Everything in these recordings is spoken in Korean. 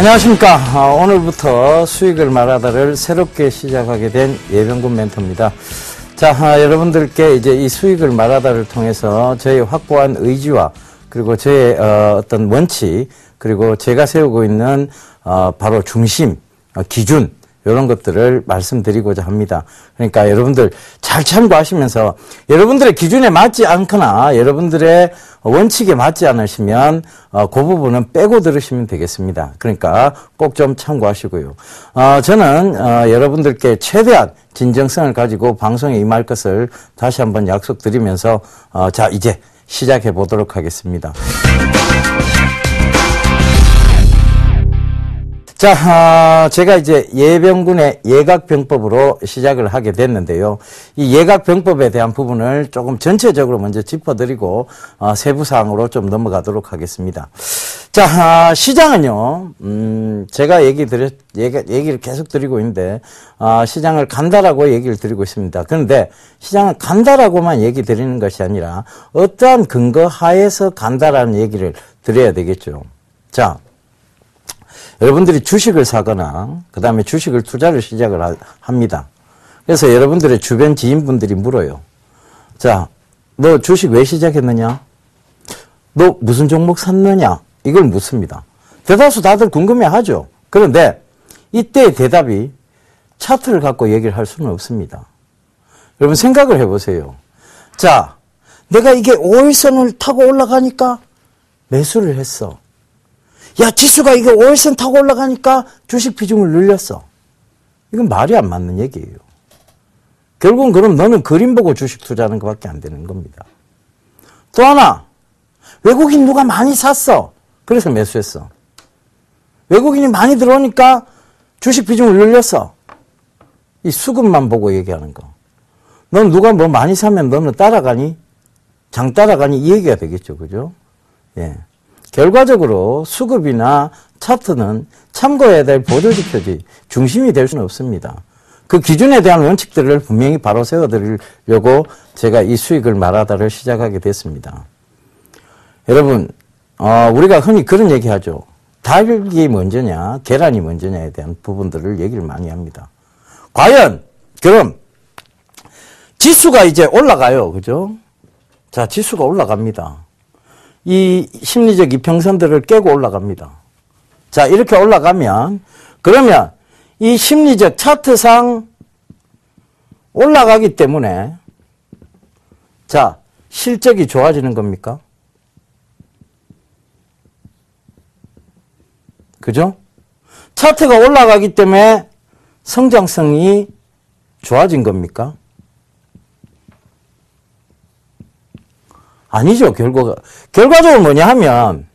안녕하십니까. 오늘부터 수익을 말하다를 새롭게 시작하게 된 예병군 멘토입니다. 자, 여러분들께 이제 이 수익을 말하다를 통해서 저의 확고한 의지와 그리고 저의 어떤 원칙, 그리고 제가 세우고 있는 바로 중심, 기준, 이런 것들을 말씀드리고자 합니다. 그러니까 여러분들 잘 참고하시면서 여러분들의 기준에 맞지 않거나 여러분들의 원칙에 맞지 않으시면 그 부분은 빼고 들으시면 되겠습니다. 그러니까 꼭 좀 참고하시고요. 저는 여러분들께 최대한 진정성을 가지고 방송에 임할 것을 다시 한번 약속드리면서 자, 이제 시작해 보도록 하겠습니다. 자, 제가 이제 예병군의 예각병법으로 시작을 하게 됐는데요. 이 예각병법에 대한 부분을 조금 전체적으로 먼저 짚어드리고 세부사항으로 좀 넘어가도록 하겠습니다. 자, 시장은요, 제가 얘기를 계속 드리고 있는데, 시장을 간다라고 얘기를 드리고 있습니다. 그런데 시장은 간다라고만 얘기 드리는 것이 아니라 어떠한 근거 하에서 간다라는 얘기를 드려야 되겠죠. 자, 여러분들이 주식을 사거나 그 다음에 주식을 투자를 시작을 합니다. 그래서 여러분들의 주변 지인분들이 물어요. 자, 너 주식 왜 시작했느냐? 너 무슨 종목 샀느냐? 이걸 묻습니다. 대다수 다들 궁금해하죠. 그런데 이때의 대답이 차트를 갖고 얘기를 할 수는 없습니다. 여러분 생각을 해보세요. 자, 내가 이게 5일선을 타고 올라가니까 매수를 했어. 야, 지수가 이게 5일선 타고 올라가니까 주식 비중을 늘렸어. 이건 말이 안 맞는 얘기예요. 결국은 그럼 너는 그림 보고 주식 투자하는 것밖에 안 되는 겁니다. 또 하나, 외국인 누가 많이 샀어. 그래서 매수했어. 외국인이 많이 들어오니까 주식 비중을 늘렸어. 이 수급만 보고 얘기하는 거. 넌 누가 뭐 많이 사면 너는 따라가니? 장 따라가니? 이 얘기가 되겠죠. 그죠? 예. 결과적으로 수급이나 차트는 참고해야 될 보조지표지 중심이 될 수는 없습니다. 그 기준에 대한 원칙들을 분명히 바로 세워드리려고 제가 이 수익을 말하다를 시작하게 됐습니다. 여러분, 우리가 흔히 그런 얘기하죠. 닭이 먼저냐, 계란이 먼저냐에 대한 부분들을 얘기를 많이 합니다. 과연, 그럼, 지수가 이제 올라가요. 그죠? 자, 지수가 올라갑니다. 이 심리적 이평선들을 깨고 올라갑니다. 자, 이렇게 올라가면, 그러면 이 심리적 차트상 올라가기 때문에, 자, 실적이 좋아지는 겁니까? 그죠? 차트가 올라가기 때문에 성장성이 좋아진 겁니까? 아니죠. 결과적으로 뭐냐 하면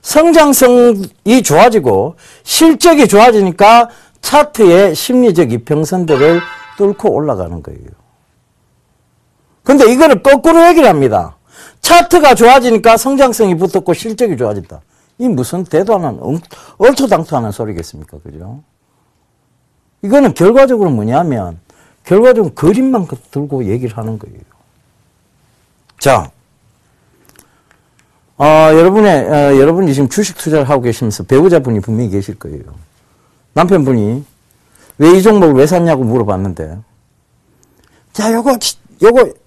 성장성이 좋아지고 실적이 좋아지니까 차트의 심리적 이평선들을 뚫고 올라가는 거예요. 근데 이거를 거꾸로 얘기를 합니다. 차트가 좋아지니까 성장성이 붙었고 실적이 좋아진다. 이 무슨 대도 않은 얼토당토하는 소리겠습니까? 그죠? 이거는 결과적으로 뭐냐면 결과적으로 그림만 들고 얘기를 하는 거예요. 자, 여러분이 지금 주식 투자를 하고 계시면서 배우자분이 분명히 계실 거예요. 남편분이 왜 이 종목을 왜 샀냐고 물어봤는데, 자, 요거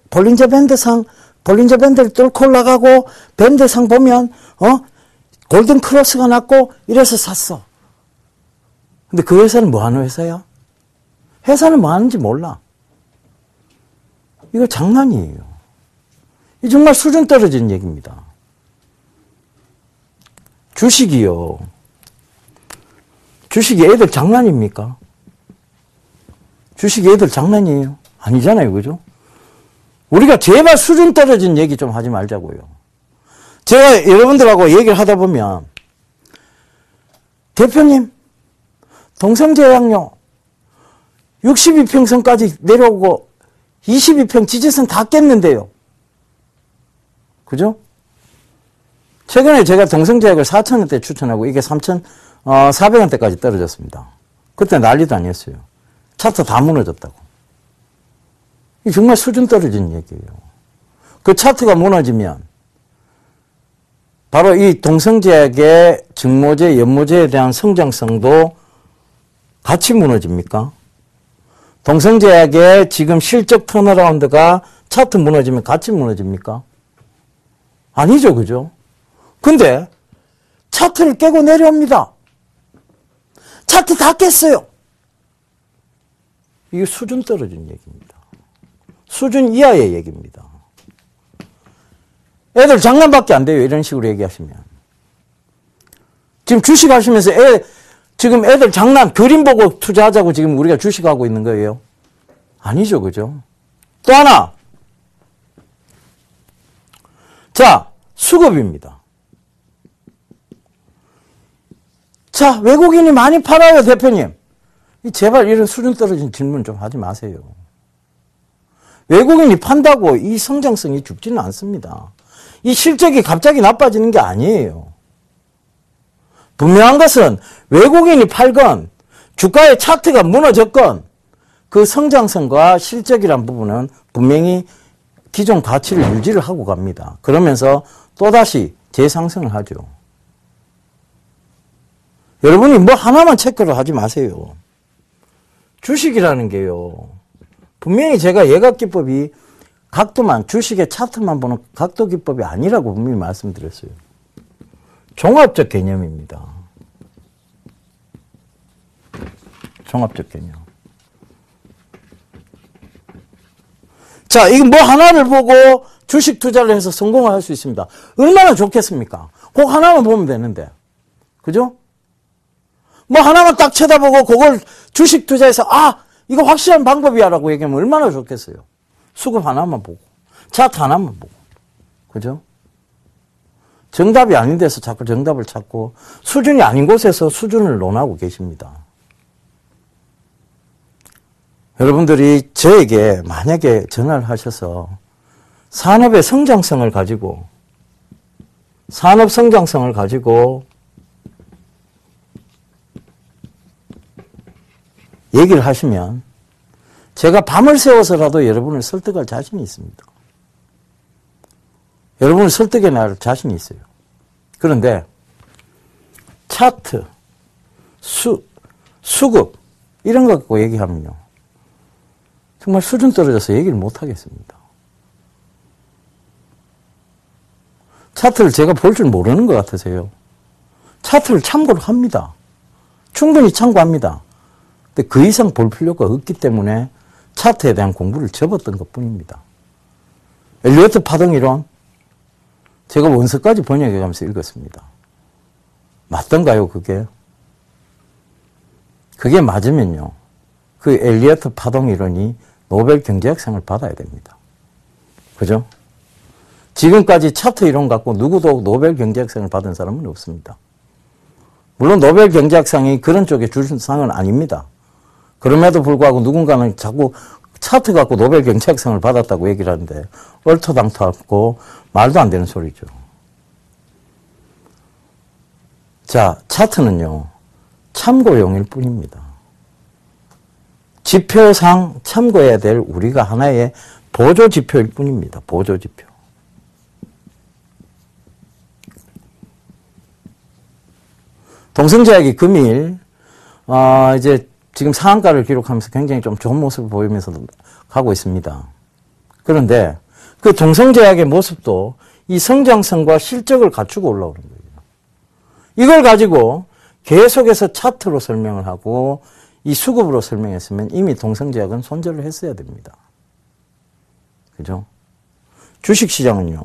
볼린저 밴드를 뚫고 올라가고, 밴드상 보면, 골든 크로스가 났고, 이래서 샀어. 근데 그 회사는 뭐 하는 회사야? 회사는 뭐 하는지 몰라. 이거 장난이에요. 이 정말 수준 떨어지는 얘기입니다. 주식이요. 주식이 애들 장난입니까? 주식이 애들 장난이에요? 아니잖아요. 그죠? 우리가 제발 수준 떨어진 얘기 좀 하지 말자고요. 제가 여러분들하고 얘기를 하다 보면 대표님 동성제약료 62평선까지 내려오고 22평 지지선 다 깼는데요. 그죠? 최근에 제가 동성제약을 4,000원대 추천하고 이게 3,400원대까지 떨어졌습니다. 그때 난리도 아니었어요. 차트 다 무너졌다고. 이게 정말 수준 떨어진 얘기예요. 그 차트가 무너지면 바로 이 동성제약의 증모제, 연모제에 대한 성장성도 같이 무너집니까? 동성제약의 지금 실적 턴어라운드가 차트 무너지면 같이 무너집니까? 아니죠, 그죠? 근데 차트를 깨고 내려옵니다. 차트 다 깼어요. 이게 수준 떨어진 얘기입니다. 수준 이하의 얘기입니다. 애들 장난밖에 안 돼요. 이런 식으로 얘기하시면. 지금 주식 하시면서 지금 애들 장난, 그림 보고 투자하자고 지금 우리가 주식하고 있는 거예요? 아니죠, 그죠? 또 하나. 자, 수급입니다. 자, 외국인이 많이 팔아요, 대표님. 제발 이런 수준 떨어진 질문 좀 하지 마세요. 외국인이 판다고 이 성장성이 죽지는 않습니다. 이 실적이 갑자기 나빠지는 게 아니에요. 분명한 것은 외국인이 팔건 주가의 차트가 무너졌건 그 성장성과 실적이란 부분은 분명히 기존 가치를 유지를 하고 갑니다. 그러면서 또다시 재상승을 하죠. 여러분이 뭐 하나만 체크를 하지 마세요. 주식이라는 게요. 분명히 제가 예각기법이 각도만, 주식의 차트만 보는 각도기법이 아니라고 분명히 말씀드렸어요. 종합적 개념입니다. 종합적 개념. 자, 이거 뭐 하나를 보고 주식 투자를 해서 성공을 할 수 있습니다. 얼마나 좋겠습니까? 그거 하나만 보면 되는데. 그죠? 뭐 하나만 딱 쳐다보고 그걸 주식 투자해서 이거 확실한 방법이야 라고 얘기하면 얼마나 좋겠어요. 수급 하나만 보고 차트 하나만 보고. 그죠? 정답이 아닌 데서 자꾸 정답을 찾고 수준이 아닌 곳에서 수준을 논하고 계십니다. 여러분들이 저에게 만약에 전화를 하셔서 산업의 성장성을 가지고 산업 성장성을 가지고 얘기를 하시면 제가 밤을 새워서라도 여러분을 설득할 자신이 있습니다. 여러분을 설득해낼 자신이 있어요. 그런데 차트, 수급 이런 거 갖고 얘기하면요. 정말 수준 떨어져서 얘기를 못 하겠습니다. 차트를 제가 볼 줄 모르는 것 같으세요. 차트를 참고를 합니다. 충분히 참고합니다. 근데 그 이상 볼 필요가 없기 때문에 차트에 대한 공부를 접었던 것 뿐입니다. 엘리어트 파동이론 제가 원서까지 번역해가면서 읽었습니다. 맞던가요, 그게? 그게 맞으면요. 그 엘리어트 파동이론이 노벨 경제학상을 받아야 됩니다. 그죠? 지금까지 차트 이론 갖고 누구도 노벨 경제학상을 받은 사람은 없습니다. 물론 노벨 경제학상이 그런 쪽에 주신 상은 아닙니다. 그럼에도 불구하고 누군가는 자꾸 차트 갖고 노벨 경제학상을 받았다고 얘기를 하는데 얼토당토하고 말도 안 되는 소리죠. 자, 차트는요. 참고용일 뿐입니다. 지표상 참고해야 될 우리가 하나의 보조지표일 뿐입니다. 보조지표. 동성제약이 금일 이제 지금 상한가를 기록하면서 굉장히 좀 좋은 모습을 보이면서 가고 있습니다. 그런데 그 동성제약의 모습도 이 성장성과 실적을 갖추고 올라오는 거예요. 이걸 가지고 계속해서 차트로 설명을 하고 이 수급으로 설명했으면 이미 동성제약은 손절을 했어야 됩니다. 그죠? 주식시장은요.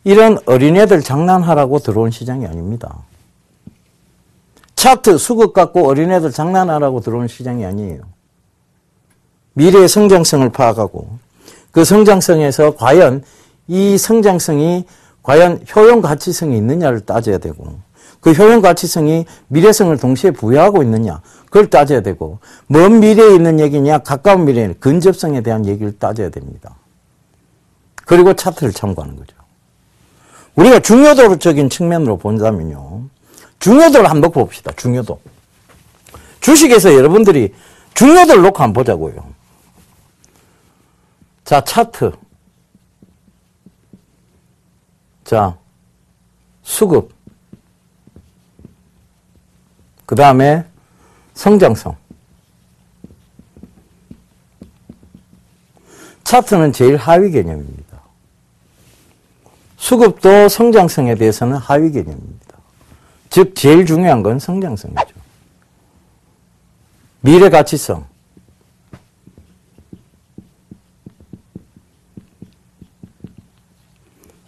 이런 어린애들 장난하라고 들어온 시장이 아닙니다. 차트, 수급 갖고 어린애들 장난하라고 들어온 시장이 아니에요. 미래의 성장성을 파악하고 그 성장성에서 과연 이 성장성이 과연 효용 가치성이 있느냐를 따져야 되고 그 효용 가치성이 미래성을 동시에 부여하고 있느냐 그걸 따져야 되고 먼 미래에 있는 얘기냐 가까운 미래에 근접성에 대한 얘기를 따져야 됩니다. 그리고 차트를 참고하는 거죠. 우리가 중요도적인 측면으로 본다면요. 중요도를 한번 봅시다. 중요도. 주식에서 여러분들이 중요도를 놓고 한번 보자고요. 자, 차트. 자, 수급, 그 다음에 성장성. 차트는 제일 하위 개념입니다. 수급도 성장성에 대해서는 하위 개념입니다. 즉 제일 중요한 건 성장성이죠. 미래 가치성.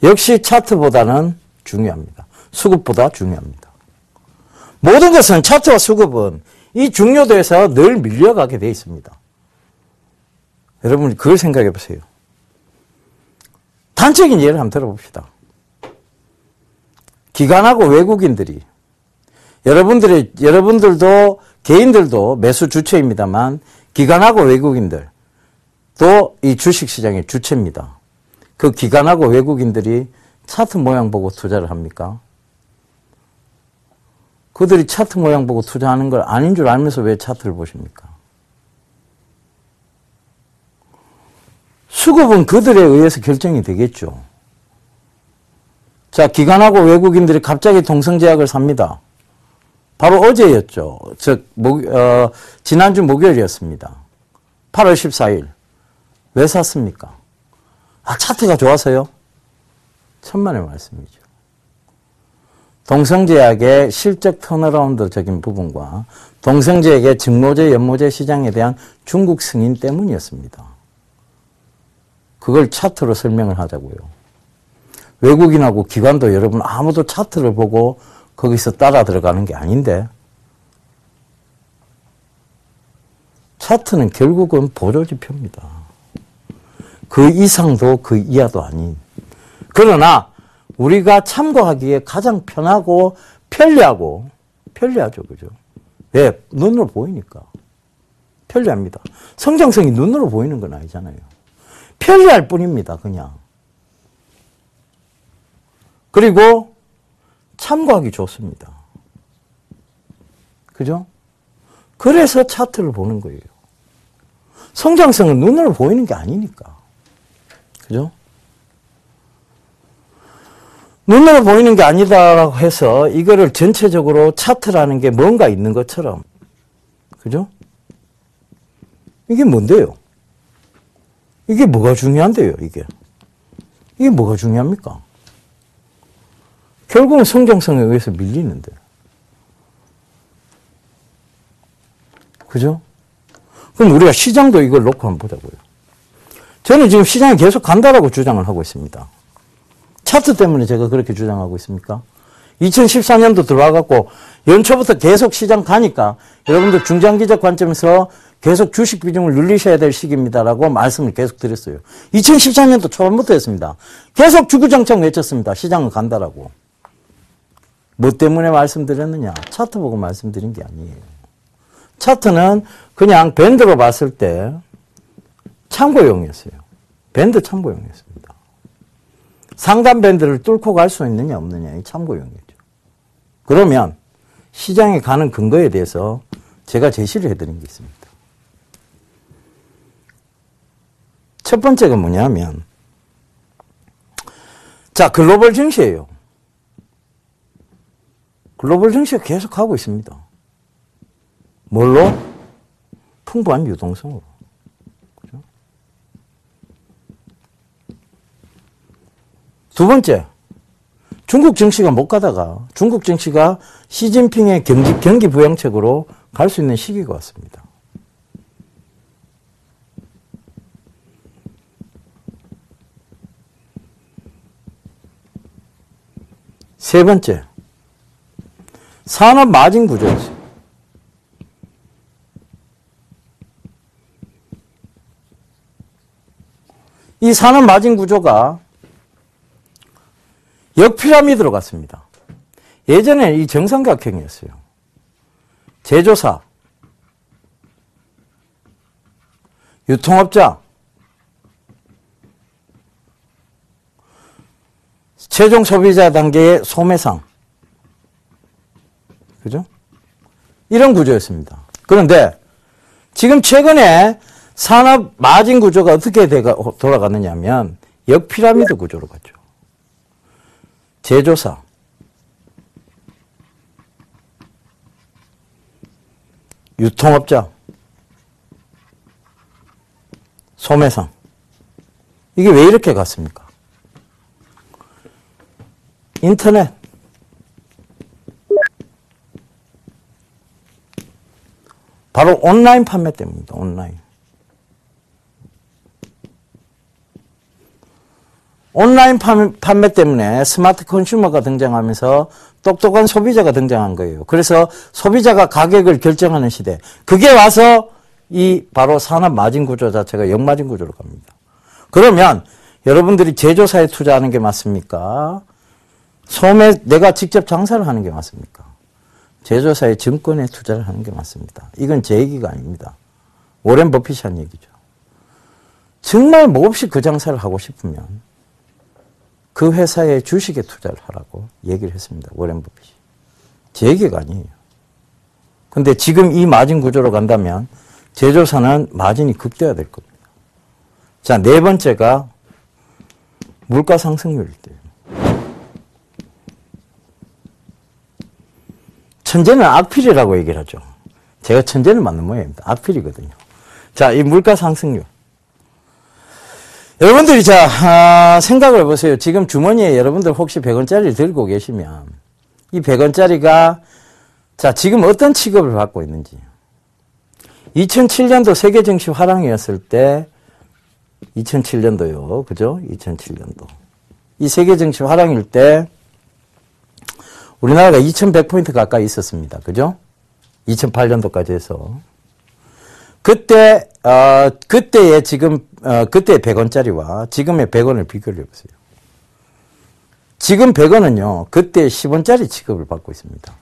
역시 차트보다는 중요합니다. 수급보다 중요합니다. 모든 것은 차트와 수급은 이 중요도에서 늘 밀려가게 되어 있습니다. 여러분 그걸 생각해 보세요. 단적인 예를 한번 들어봅시다. 기관하고 외국인들이 여러분들도 개인들도 매수 주체입니다만 기관하고 외국인들 또 이 주식시장의 주체입니다. 그 기관하고 외국인들이 차트 모양 보고 투자를 합니까? 그들이 차트 모양 보고 투자하는 걸 아닌 줄 알면서 왜 차트를 보십니까? 수급은 그들에 의해서 결정이 되겠죠. 자, 기관하고 외국인들이 갑자기 동성제약을 삽니다. 바로 어제였죠. 즉, 지난주 목요일이었습니다. 8월 14일. 왜 샀습니까? 차트가 좋아서요? 천만의 말씀이죠. 동성제약의 실적 턴어라운드적인 부분과 동성제약의 증모제, 연모제 시장에 대한 중국 승인 때문이었습니다. 그걸 차트로 설명을 하자고요. 외국인하고 기관도 여러분 아무도 차트를 보고 거기서 따라 들어가는 게 아닌데 차트는 결국은 보조지표입니다. 그 이상도 그 이하도 아닌. 그러나 우리가 참고하기에 가장 편하고 편리하죠. 그죠? 왜? 눈으로 보이니까. 편리합니다. 성장성이 눈으로 보이는 건 아니잖아요. 편리할 뿐입니다. 그냥. 그리고 참고하기 좋습니다. 그죠? 그래서 차트를 보는 거예요. 성장성은 눈으로 보이는 게 아니니까. 그죠? 눈으로 보이는 게 아니다라고 해서 이거를 전체적으로 차트라는 게 뭔가 있는 것처럼. 그죠? 이게 뭔데요? 이게 뭐가 중요한데요, 이게? 이게 뭐가 중요합니까? 결국은 성장성에 의해서 밀리는데. 그죠? 그럼 우리가 시장도 이걸 놓고 한번 보자고요. 저는 지금 시장이 계속 간다라고 주장을 하고 있습니다. 차트 때문에 제가 그렇게 주장하고 있습니까? 2014년도 들어와갖고 연초부터 계속 시장 가니까 여러분들 중장기적 관점에서 계속 주식 비중을 늘리셔야 될 시기입니다라고 말씀을 계속 드렸어요. 2014년도 초반부터 했습니다. 계속 주구장창 외쳤습니다. 시장은 간다라고. 뭐 때문에 말씀드렸느냐? 차트 보고 말씀드린 게 아니에요. 차트는 그냥 밴드로 봤을 때 참고용이었어요. 밴드 참고용이었습니다. 상단 밴드를 뚫고 갈 수 있느냐 없느냐 이 참고용이죠. 그러면 시장에 가는 근거에 대해서 제가 제시를 해드린 게 있습니다. 첫 번째가 뭐냐면 자 글로벌 증시예요. 글로벌 증시가 계속 가고 있습니다. 뭘로? 풍부한 유동성으로. 그죠? 두 번째, 중국 증시가 못 가다가 중국 증시가 시진핑의 경기 부양책으로 갈 수 있는 시기가 왔습니다. 세 번째, 산업 마진 구조였어요. 이 산업 마진 구조가 역피라미드로 갔습니다. 예전에 이 정삼각형이었어요. 제조사, 유통업자, 최종 소비자 단계의 소매상. 그죠? 이런 구조였습니다. 그런데 지금 최근에 산업 마진 구조가 어떻게 돌아가느냐 하면 역피라미드 구조로 갔죠. 제조사, 유통업자, 소매상. 이게 왜 이렇게 갔습니까? 인터넷. 바로 온라인 판매 때문입니다. 온라인. 온라인 판매 때문에 스마트 컨슈머가 등장하면서 똑똑한 소비자가 등장한 거예요. 그래서 소비자가 가격을 결정하는 시대. 그게 와서 이 바로 산업 마진 구조 자체가 역마진 구조로 갑니다. 그러면 여러분들이 제조사에 투자하는 게 맞습니까? 소매 내가 직접 장사를 하는 게 맞습니까? 제조사의 증권에 투자를 하는 게 맞습니다. 이건 제 얘기가 아닙니다. 워렌 버핏이 한 얘기죠. 정말 몹시 그 장사를 하고 싶으면 그 회사의 주식에 투자를 하라고 얘기를 했습니다. 워렌 버핏이. 제 얘기가 아니에요. 근데 지금 이 마진 구조로 간다면 제조사는 마진이 극대화될 겁니다. 자, 네 번째가 물가 상승률일 때예요. 천재는 악필이라고 얘기를 하죠. 제가 천재는 맞는 모양입니다. 악필이거든요. 자, 이 물가 상승률. 여러분들이 생각을 해보세요. 지금 주머니에 여러분들 혹시 100원짜리를 들고 계시면 이 100원짜리가 지금 어떤 취급을 받고 있는지. 2007년도 세계 증시 화랑이었을 때 2007년도요. 그죠? 2007년도. 이 세계 증시 화랑일 때 우리나라가 2100포인트 가까이 있었습니다. 그죠? 2008년도까지 해서. 그때의 지금, 그때의 100원짜리와 지금의 100원을 비교를 해보세요. 지금 100원은요, 그때 10원짜리 취급을 받고 있습니다.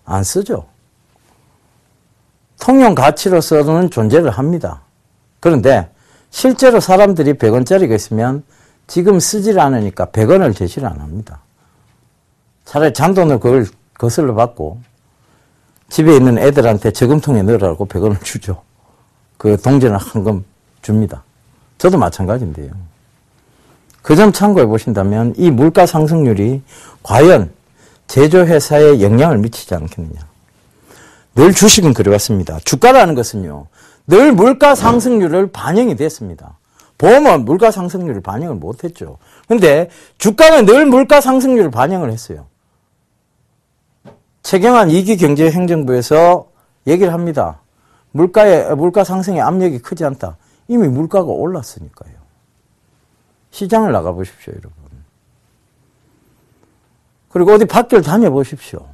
안 쓰죠? 통용 가치로서는 존재를 합니다. 그런데 실제로 사람들이 100원짜리가 있으면 지금 쓰질 않으니까 100원을 제시를 안 합니다. 차라리 잔돈을 그걸 거슬러 받고 집에 있는 애들한테 저금통에 넣으라고 100원을 주죠. 그 동전을 한금 줍니다. 저도 마찬가지인데요. 그 점 참고해 보신다면 이 물가 상승률이 과연 제조회사에 영향을 미치지 않겠느냐. 늘 주식은 그래왔습니다. 주가라는 것은요. 늘 물가 상승률을 반영이 됐습니다. 보험은 물가 상승률을 반영을 못했죠. 그런데 주가는 늘 물가 상승률을 반영을 했어요. 최경환 2기 경제행정부에서 얘기를 합니다. 물가 상승의 압력이 크지 않다. 이미 물가가 올랐으니까요. 시장을 나가보십시오, 여러분. 그리고 어디 밖을 다녀보십시오.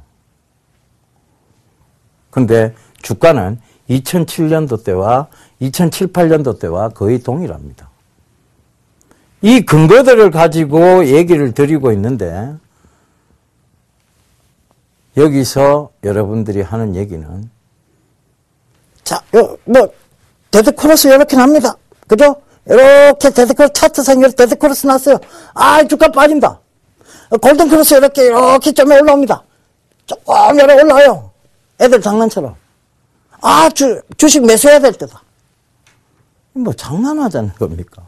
근데 주가는 2007년도 때와 2007, 8년도 때와 거의 동일합니다. 이 근거들을 가지고 얘기를 드리고 있는데 여기서 여러분들이 하는 얘기는 데드크로스 이렇게 납니다. 그죠? 이렇게 데드크로스 차트상 이렇게 데드크로스 났어요. 주가 빠진다. 골든크로스 이렇게 점에 올라옵니다. 조금 열어 올라와요. 애들 장난처럼. 주식 매수해야 될 때다. 장난하자는 겁니까?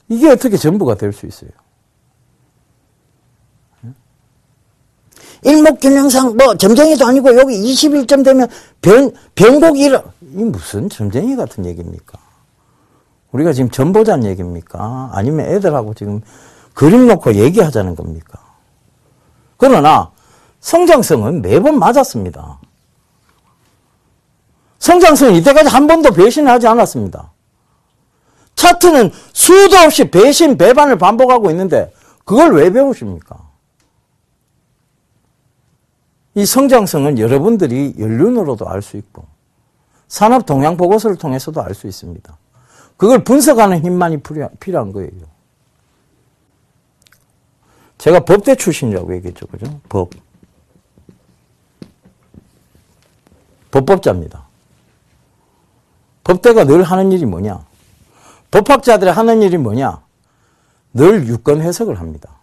이게 어떻게 전부가 될 수 있어요? 일목균형상 점쟁이도 아니고 여기 21점 되면 변곡이 이 무슨 점쟁이 같은 얘기입니까? 우리가 지금 점 보자는 얘기입니까? 아니면 애들하고 지금 그림 놓고 얘기하자는 겁니까? 그러나 성장성은 매번 맞았습니다. 성장성은 이때까지 한 번도 배신하지 않았습니다. 차트는 수도 없이 배신, 배반을 반복하고 있는데 그걸 왜 배우십니까? 이 성장성은 여러분들이 연륜으로도 알 수 있고 산업 동향 보고서를 통해서도 알 수 있습니다. 그걸 분석하는 힘만이 필요한 거예요. 제가 법대 출신이라고 얘기했죠. 그죠? 법법자입니다. 법대가 늘 하는 일이 뭐냐? 법학자들이 하는 일이 뭐냐? 늘 유권 해석을 합니다.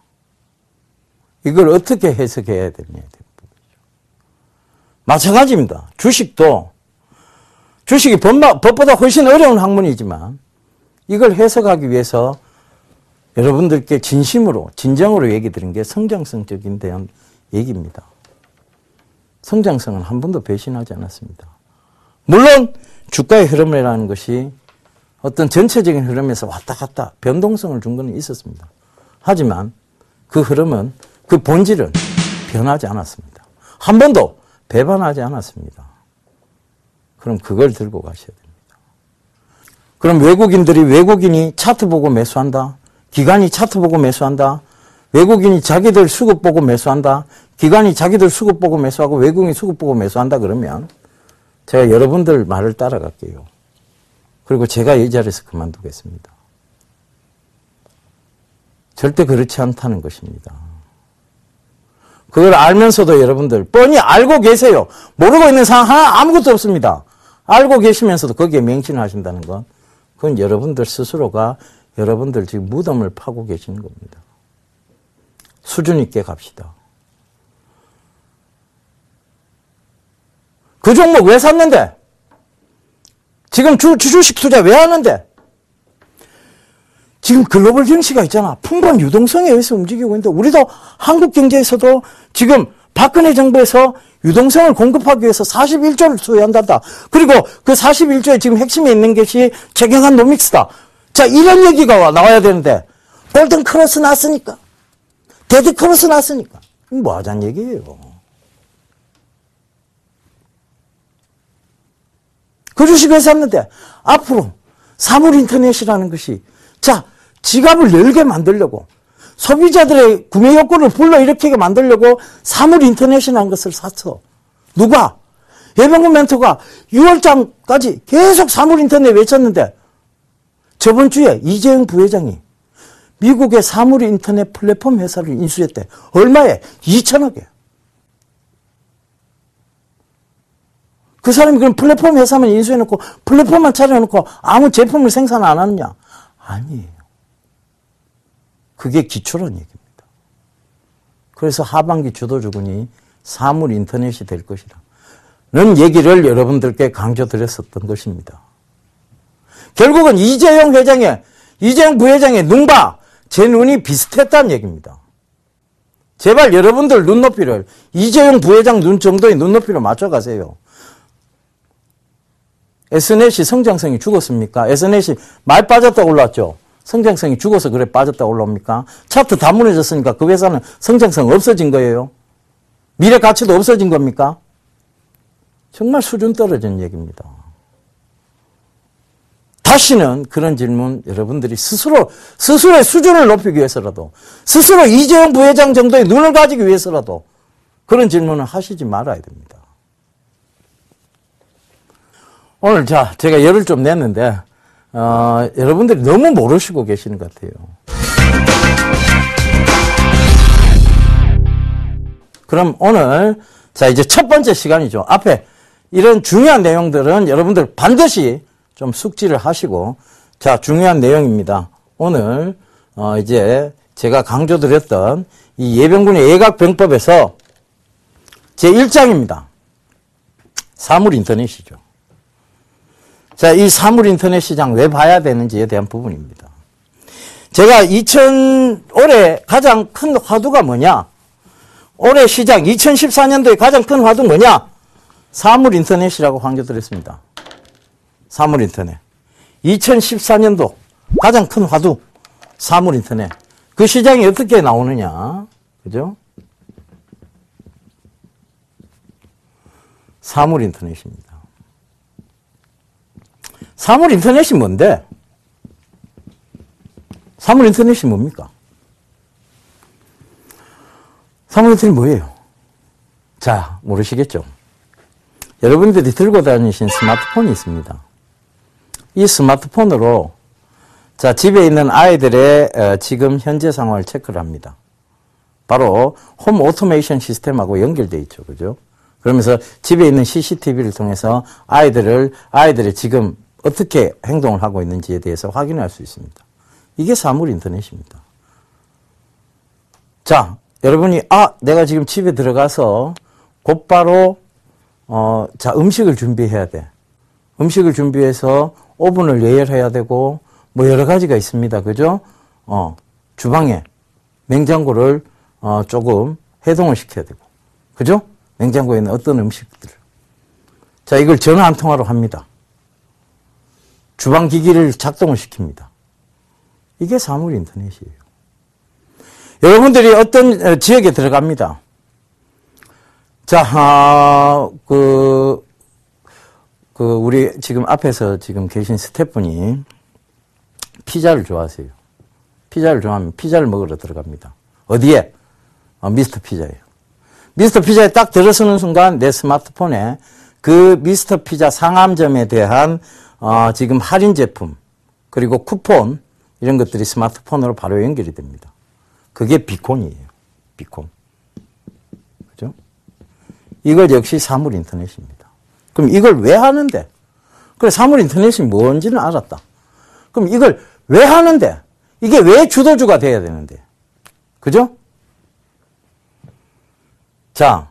이걸 어떻게 해석해야 되느냐. 마찬가지입니다. 주식이 법보다 훨씬 어려운 학문이지만 이걸 해석하기 위해서 여러분들께 진정으로 얘기 드린 게 성장성적인 대한 얘기입니다. 성장성은 한 번도 배신하지 않았습니다. 물론 주가의 흐름이라는 것이 어떤 전체적인 흐름에서 왔다 갔다 변동성을 준 건 있었습니다. 하지만 그 흐름은, 그 본질은 변하지 않았습니다. 한 번도 배반하지 않았습니다. 그럼 그걸 들고 가셔야 됩니다. 그럼 외국인이 차트 보고 매수한다. 기관이 차트 보고 매수한다. 외국인이 자기들 수급 보고 매수한다. 기관이 자기들 수급 보고 매수하고 외국인이 수급 보고 매수한다 그러면 제가 여러분들 말을 따라갈게요. 그리고 제가 이 자리에서 그만두겠습니다. 절대 그렇지 않다는 것입니다. 그걸 알면서도 여러분들 뻔히 알고 계세요. 모르고 있는 상황 하나 아무것도 없습니다. 알고 계시면서도 거기에 맹신하신다는 건 그건 여러분들 스스로가 여러분들 지금 무덤을 파고 계시는 겁니다. 수준 있게 갑시다. 그 종목 왜 샀는데? 지금 주식 투자 왜 하는데? 지금 글로벌 증시가 있잖아. 풍부한 유동성에 의해서 움직이고 있는데 우리도 한국 경제에서도 지금 박근혜 정부에서 유동성을 공급하기 위해서 41조를 투여한다. 그리고 그 41조에 지금 핵심에 있는 것이 최경환 노믹스다. 자, 이런 얘기가 나와야 되는데 골든 크로스 났으니까. 데드 크로스 났으니까. 뭐 하자는 얘기예요. 그 주식을 샀는데 앞으로 사물인터넷이라는 것이 자, 지갑을 열게 만들려고 소비자들의 구매 욕구를 불러일으키게 만들려고 사물인터넷이라는 것을 샀어. 누가? 예병구 멘토가 6월장까지 계속 사물인터넷 외쳤는데 저번 주에 이재용 부회장이 미국의 사물인터넷 플랫폼 회사를 인수했대. 얼마에? 2천억에. 그 사람이 그럼 플랫폼 회사만 인수해놓고 플랫폼만 차려놓고 아무 제품을 생산 안 하느냐? 아니에요. 그게 기초란 얘기입니다. 그래서 하반기 주도주군이 사물인터넷이 될 것이라는 얘기를 여러분들께 강조드렸었던 것입니다. 결국은 이재용 부회장의 눈과 제 눈이 비슷했다는 얘기입니다. 제발 여러분들 눈높이를 이재용 부회장 눈 정도의 눈높이로 맞춰가세요. SNS이 성장성이 죽었습니까? SNS이 많이 빠졌다 올랐죠? 성장성이 죽어서 그래 빠졌다 올라옵니까? 차트 다 무너졌으니까 그 회사는 성장성 없어진 거예요? 미래 가치도 없어진 겁니까? 정말 수준 떨어진 얘기입니다. 다시는 그런 질문 여러분들이 스스로의 수준을 높이기 위해서라도 스스로 이재용 부회장 정도의 눈을 가지기 위해서라도 그런 질문을 하시지 말아야 됩니다. 오늘 제가 열을 좀 냈는데 여러분들이 너무 모르시고 계시는 것 같아요. 그럼 오늘 이제 첫 번째 시간이죠. 앞에 이런 중요한 내용들은 여러분들 반드시 좀 숙지를 하시고 중요한 내용입니다. 오늘 이제 제가 강조드렸던 이 예병군의 예각병법에서 제1장입니다. 사물인터넷이죠. 이 사물인터넷 시장 왜 봐야 되는지에 대한 부분입니다. 제가 올해 가장 큰 화두가 뭐냐? 올해 시장 2014년도에 가장 큰 화두 뭐냐? 사물인터넷이라고 강조드렸습니다. 사물인터넷. 2014년도 가장 큰 화두 사물인터넷. 그 시장이 어떻게 나오느냐? 그죠? 사물인터넷입니다. 사물인터넷이 뭔데? 사물인터넷이 뭡니까? 사물인터넷이 뭐예요? 모르시겠죠? 여러분들이 들고 다니신 스마트폰이 있습니다. 이 스마트폰으로 집에 있는 아이들의 지금 현재 상황을 체크를 합니다. 바로 홈 오토메이션 시스템하고 연결되어 있죠. 그죠? 그러면서 집에 있는 CCTV를 통해서 아이들의 지금 어떻게 행동을 하고 있는지에 대해서 확인할 수 있습니다. 이게 사물인터넷입니다. 여러분이 내가 지금 집에 들어가서 곧바로 음식을 준비해야 돼. 음식을 준비해서 오븐을 예열해야 되고 뭐 여러 가지가 있습니다. 그죠? 주방에 냉장고를 조금 해동을 시켜야 되고. 그죠? 냉장고에 있는 어떤 음식들. 자, 이걸 전화 한 통화로 합니다. 주방기기를 작동을 시킵니다. 이게 사물 인터넷이에요. 여러분들이 어떤 지역에 들어갑니다. 자, 우리 지금 앞에서 지금 계신 스태프분이 피자를 좋아하세요. 피자를 좋아하면 피자를 먹으러 들어갑니다. 어디에? 미스터 피자예요. 미스터 피자에 딱 들어서는 순간 내 스마트폰에 그 미스터 피자 상암점에 대한 지금 할인 제품 그리고 쿠폰 이런 것들이 스마트폰으로 바로 연결이 됩니다. 그게 비콘이에요. 비콘. 그죠? 이걸 역시 사물 인터넷입니다. 그럼 이걸 왜 하는데? 그래, 사물 인터넷이 뭔지는 알았다. 그럼 이걸 왜 하는데? 이게 왜 주도주가 돼야 되는데? 그죠? 자,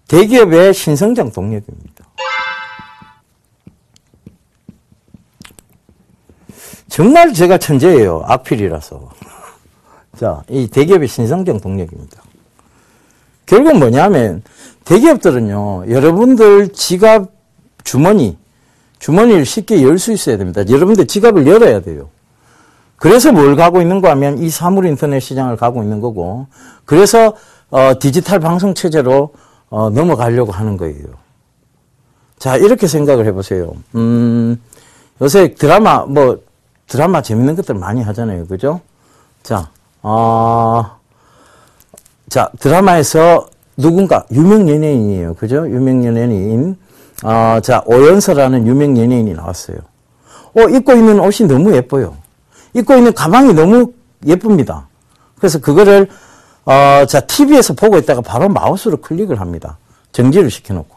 대기업의 신성장 동력입니다. 정말 제가 천재예요. 악필이라서. 자, 이 대기업의 신성장 동력입니다. 결국 뭐냐면 대기업들은요, 여러분들 지갑 주머니를 쉽게 열 수 있어야 됩니다. 여러분들 지갑을 열어야 돼요. 그래서 뭘 가고 있는가 하면 이 사물 인터넷 시장을 가고 있는 거고, 그래서 디지털 방송 체제로 넘어가려고 하는 거예요. 자, 이렇게 생각을 해보세요. 요새 드라마 재밌는 것들 많이 하잖아요. 그죠? 자, 드라마에서 누군가 유명 연예인이에요. 그죠? 유명 연예인. 자, 오연서라는 유명 연예인이 나왔어요. 입고 있는 옷이 너무 예뻐요. 입고 있는 가방이 너무 예쁩니다. 그래서 그거를, TV에서 보고 있다가 바로 마우스로 클릭을 합니다. 정지를 시켜놓고.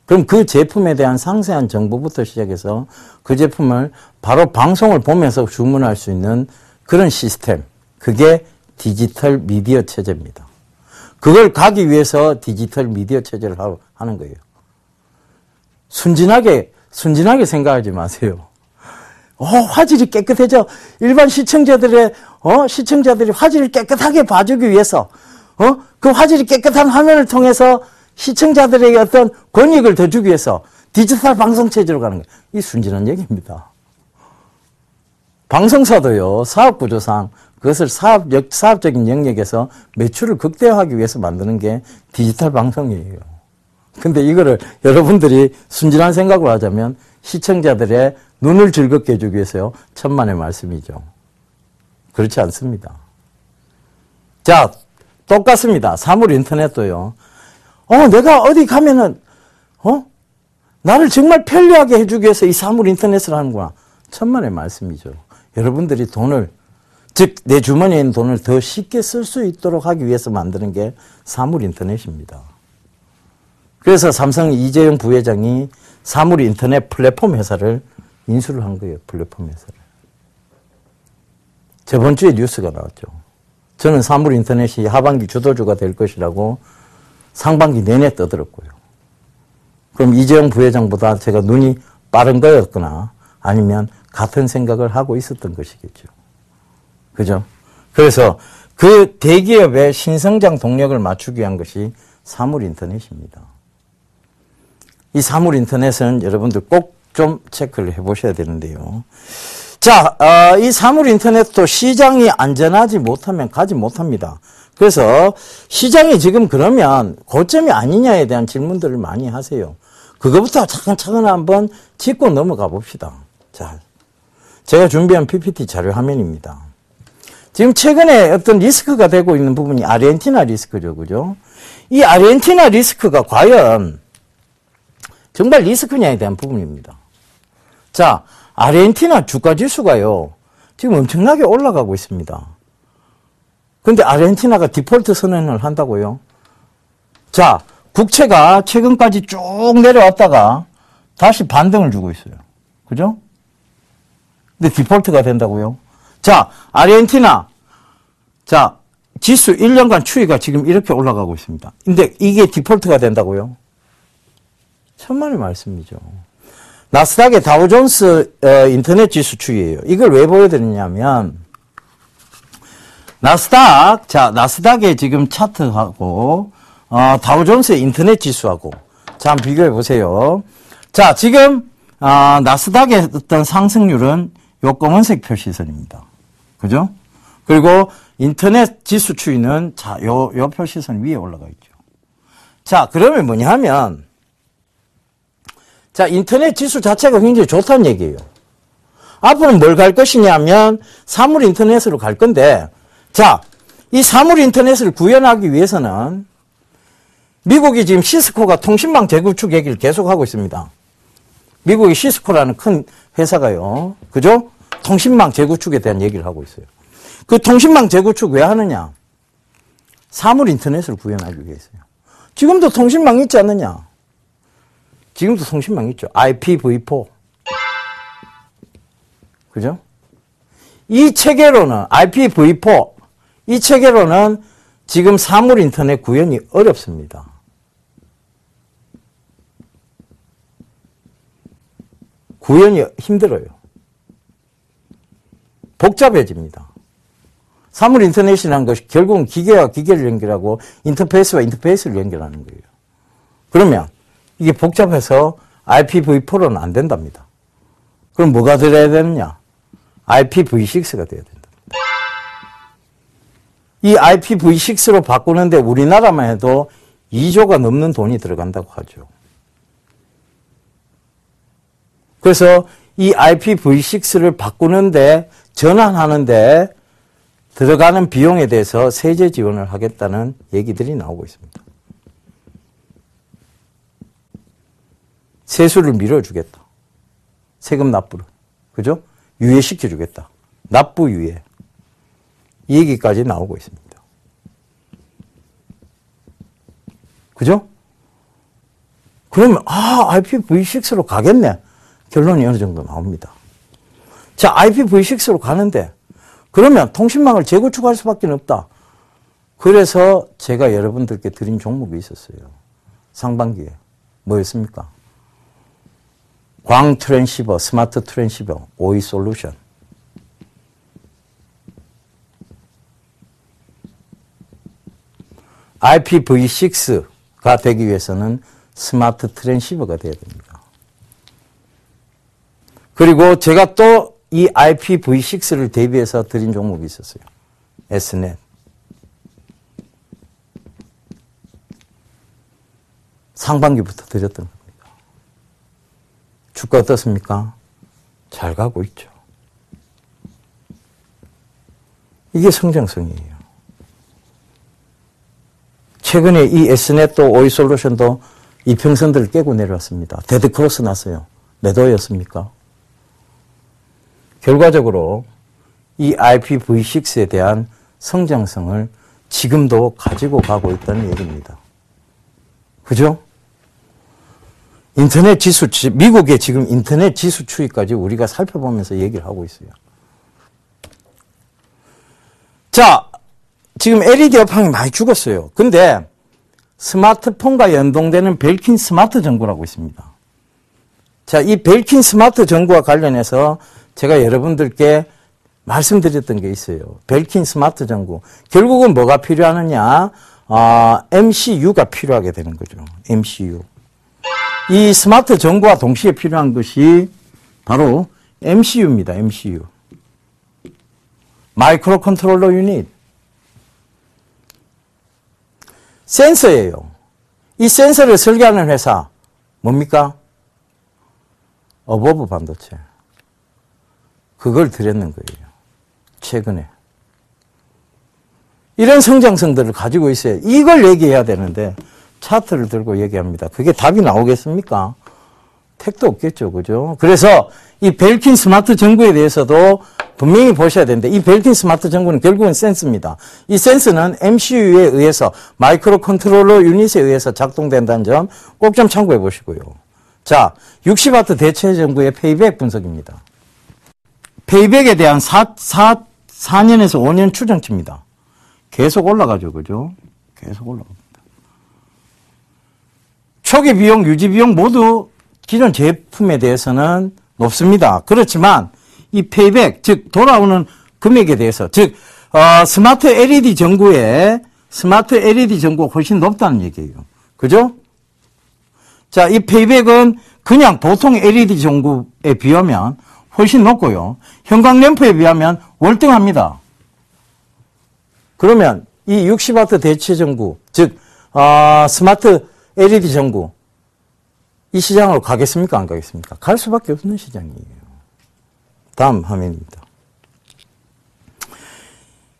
그럼 그 제품에 대한 상세한 정보부터 시작해서 그 제품을 바로 방송을 보면서 주문할 수 있는 그런 시스템. 그게 디지털 미디어 체제입니다. 그걸 가기 위해서 디지털 미디어 체제를 하는 거예요. 순진하게 생각하지 마세요. 화질이 깨끗해져. 일반 시청자들이 화질을 깨끗하게 봐주기 위해서, 그 화질이 깨끗한 화면을 통해서 시청자들에게 어떤 권익을 더 주기 위해서 디지털 방송 체제로 가는 거예요. 이 순진한 얘기입니다. 방송사도요, 사업 구조상 그것을 사업적인 영역에서 매출을 극대화하기 위해서 만드는 게 디지털 방송이에요. 근데 이거를 여러분들이 순진한 생각을 하자면 시청자들의 눈을 즐겁게 해주기 위해서요, 천만의 말씀이죠. 그렇지 않습니다. 자, 똑같습니다. 사물 인터넷도요. 내가 어디 가면은, 나를 정말 편리하게 해주기 위해서 이 사물 인터넷을 하는구나. 천만의 말씀이죠. 여러분들이 즉, 내 주머니에 있는 돈을 더 쉽게 쓸 수 있도록 하기 위해서 만드는 게 사물 인터넷입니다. 그래서 삼성 이재용 부회장이 사물 인터넷 플랫폼 회사를 인수를 한 거예요. 플랫폼 회사를. 저번 주에 뉴스가 나왔죠. 저는 사물 인터넷이 하반기 주도주가 될 것이라고 상반기 내내 떠들었고요. 그럼 이재용 부회장보다 제가 눈이 빠른 거였거나 아니면 같은 생각을 하고 있었던 것이겠죠. 그죠? 그래서 그 대기업의 신성장 동력을 맞추기 위한 것이 사물 인터넷입니다. 이 사물 인터넷은 여러분들 꼭 좀 체크를 해보셔야 되는데요. 자, 이 사물 인터넷도 시장이 안전하지 못하면 가지 못합니다. 그래서 시장이 지금 그러면 고점이 아니냐에 대한 질문들을 많이 하세요. 그거부터 차근차근 한번 짚고 넘어가 봅시다. 자, 제가 준비한 PPT 자료 화면입니다. 지금 최근에 어떤 리스크가 되고 있는 부분이 아르헨티나 리스크죠. 그죠? 이 아르헨티나 리스크가 과연 정말 리스크냐에 대한 부분입니다. 자, 아르헨티나 주가 지수가요, 지금 엄청나게 올라가고 있습니다. 근데 아르헨티나가 디폴트 선언을 한다고요? 자, 국채가 최근까지 쭉 내려왔다가 다시 반등을 주고 있어요. 그죠? 근데 디폴트가 된다고요? 자, 아르헨티나. 자, 지수 1년간 추이가 지금 이렇게 올라가고 있습니다. 근데 이게 디폴트가 된다고요? 천만의 말씀이죠. 나스닥의 다우존스 인터넷 지수 추이예요. 이걸 왜 보여드리냐면 나스닥, 자, 나스닥의 지금 차트하고 다우존스의 인터넷 지수하고 자, 한번 비교해 보세요. 자, 지금 나스닥의 어떤 상승률은 요 검은색 표시선입니다. 그죠? 그리고 인터넷 지수 추이는 자, 요 표시선 위에 올라가 있죠. 자, 그러면 뭐냐 하면 자, 인터넷 지수 자체가 굉장히 좋다는 얘기예요. 앞으로는 뭘 갈 것이냐면 사물 인터넷으로 갈 건데 자, 이 사물 인터넷을 구현하기 위해서는 미국이 지금 시스코가 통신망 재구축 얘기를 계속하고 있습니다. 미국의 시스코라는 큰 회사가요. 그죠? 통신망 재구축에 대한 얘기를 하고 있어요. 그 통신망 재구축 왜 하느냐? 사물 인터넷을 구현하기 위해서요. 지금도 통신망 있지 않느냐? 지금도 통신망 있죠. IPv4. 그죠? 이 체계로는 IPv4 이 체계로는 지금 사물 인터넷 구현이 어렵습니다. 구현이 힘들어요. 복잡해집니다. 사물 인터넷이라는 것이 결국은 기계와 기계를 연결하고 인터페이스와 인터페이스를 연결하는 거예요. 그러면 이게 복잡해서 IPv4로는 안 된답니다. 그럼 뭐가 들어야 되느냐? IPv6가 돼야 된다. 이 IPv6로 바꾸는데 우리나라만 해도 2조가 넘는 돈이 들어간다고 하죠. 그래서 이 IPv6를 바꾸는데 전환하는데 들어가는 비용에 대해서 세제 지원을 하겠다는 얘기들이 나오고 있습니다. 세수를 밀어주겠다. 세금 납부를. 그죠? 유예시켜주겠다. 납부 유예. 이 얘기까지 나오고 있습니다. 그죠? 그러면 IPv6로 가겠네. 결론이 어느 정도 나옵니다. 자, IPv6로 가는데 그러면 통신망을 재구축할 수밖에 없다. 그래서 제가 여러분들께 드린 종목이 있었어요. 상반기에. 뭐였습니까? 광 트랜시버, 스마트 트랜시버, 오이 솔루션. IPv6가 되기 위해서는 스마트 트랜시버가 돼야 됩니다. 그리고 제가 또 이 IPv6를 대비해서 드린 종목이 있었어요. Snet. 상반기부터 드렸던 겁니다. 주가 어떻습니까? 잘 가고 있죠. 이게 성장성이에요. 최근에 이 S넷도 오이솔루션도 이평선들을 깨고 내려왔습니다. 데드크로스 났어요. 매도였습니까? 결과적으로 이 IPv6에 대한 성장성을 지금도 가지고 가고 있다는 얘기입니다. 그죠? 인터넷 지수, 미국의 지금 인터넷 지수 추이까지 우리가 살펴보면서 얘기를 하고 있어요. 자, 지금 LED 업황이 많이 죽었어요. 근데 스마트폰과 연동되는 벨킨 스마트 전구라고 있습니다. 자, 이 벨킨 스마트 전구와 관련해서 제가 여러분들께 말씀드렸던 게 있어요. 벨킨 스마트 전구. 결국은 뭐가 필요하느냐? MCU가 필요하게 되는 거죠. MCU. 이 스마트 전구와 동시에 필요한 것이 바로 MCU입니다. MCU. 마이크로 컨트롤러 유닛. 센서예요. 이 센서를 설계하는 회사 뭡니까? 어버브 반도체. 그걸 드렸는 거예요. 최근에. 이런 성장성들을 가지고 있어요. 이걸 얘기해야 되는데 차트를 들고 얘기합니다. 그게 답이 나오겠습니까? 택도 없겠죠. 그죠? 그래서 이 벨킨 스마트 전구에 대해서도 분명히 보셔야 되는데 이 벨킨 스마트 전구는 결국은 센서입니다. 이 센서는 MCU에 의해서 마이크로 컨트롤러 유닛에 의해서 작동된다는 점 꼭 좀 참고해 보시고요. 자, 60W 대체 전구의 페이백 분석입니다. 페이백에 대한 4년에서 5년 추정치입니다. 계속 올라가죠. 그죠? 계속 올라갑니다. 초기 비용, 유지 비용 모두 기존 제품에 대해서는 높습니다. 그렇지만 이 페이백, 즉 돌아오는 금액에 대해서, 즉 스마트 LED 전구의 스마트 LED 전구가 훨씬 높다는 얘기예요. 그죠? 자, 이 페이백은 그냥 보통 LED 전구에 비하면 훨씬 높고요. 형광 램프에 비하면 월등합니다. 그러면 이 60W 대체 전구, 즉 스마트 LED 전구, 이 시장으로 가겠습니까? 안 가겠습니까? 갈 수밖에 없는 시장이에요. 다음 화면입니다.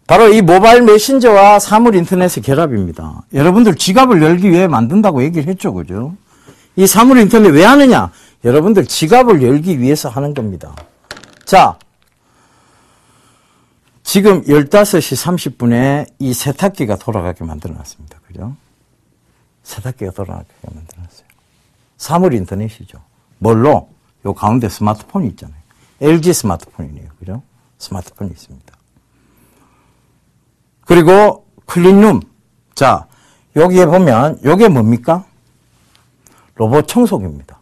바로 이 모바일 메신저와 사물 인터넷의 결합입니다. 여러분들 지갑을 열기 위해 만든다고 얘기를 했죠. 그죠? 이 사물 인터넷 왜 하느냐? 여러분들 지갑을 열기 위해서 하는 겁니다. 자, 지금 15시 30분에 이 세탁기가 돌아가게 만들어 놨습니다. 그죠? 세탁기가 돌아가게 만들어 놨어요. 사물 인터넷이죠. 뭘로? 요 가운데 스마트폰이 있잖아요. LG 스마트폰이네요. 그죠? 스마트폰이 있습니다. 그리고 클린룸. 자, 여기에 보면 요게 뭡니까? 로봇 청소기입니다.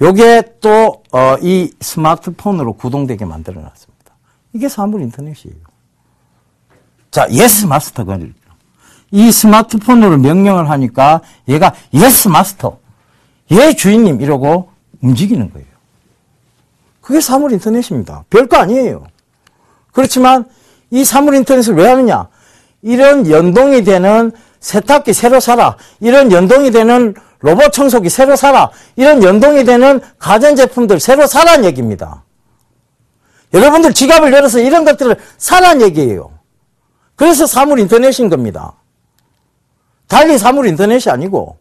요게 또 이 스마트폰으로 구동되게 만들어 놨습니다. 이게 사물 인터넷이에요. 자, 예스 마스터가 이 스마트폰으로 명령을 하니까 얘가 예스 마스터, 예 주인님 이러고 움직이는 거예요. 그게 사물 인터넷입니다. 별거 아니에요. 그렇지만 이 사물 인터넷을 왜 하느냐? 이런 연동이 되는 세탁기 새로 사라. 이런 연동이 되는 로봇 청소기 새로 사라. 이런 연동이 되는 가전제품들 새로 사라는 얘기입니다. 여러분들 지갑을 열어서 이런 것들을 사라는 얘기예요. 그래서 사물 인터넷인 겁니다. 달리 사물 인터넷이 아니고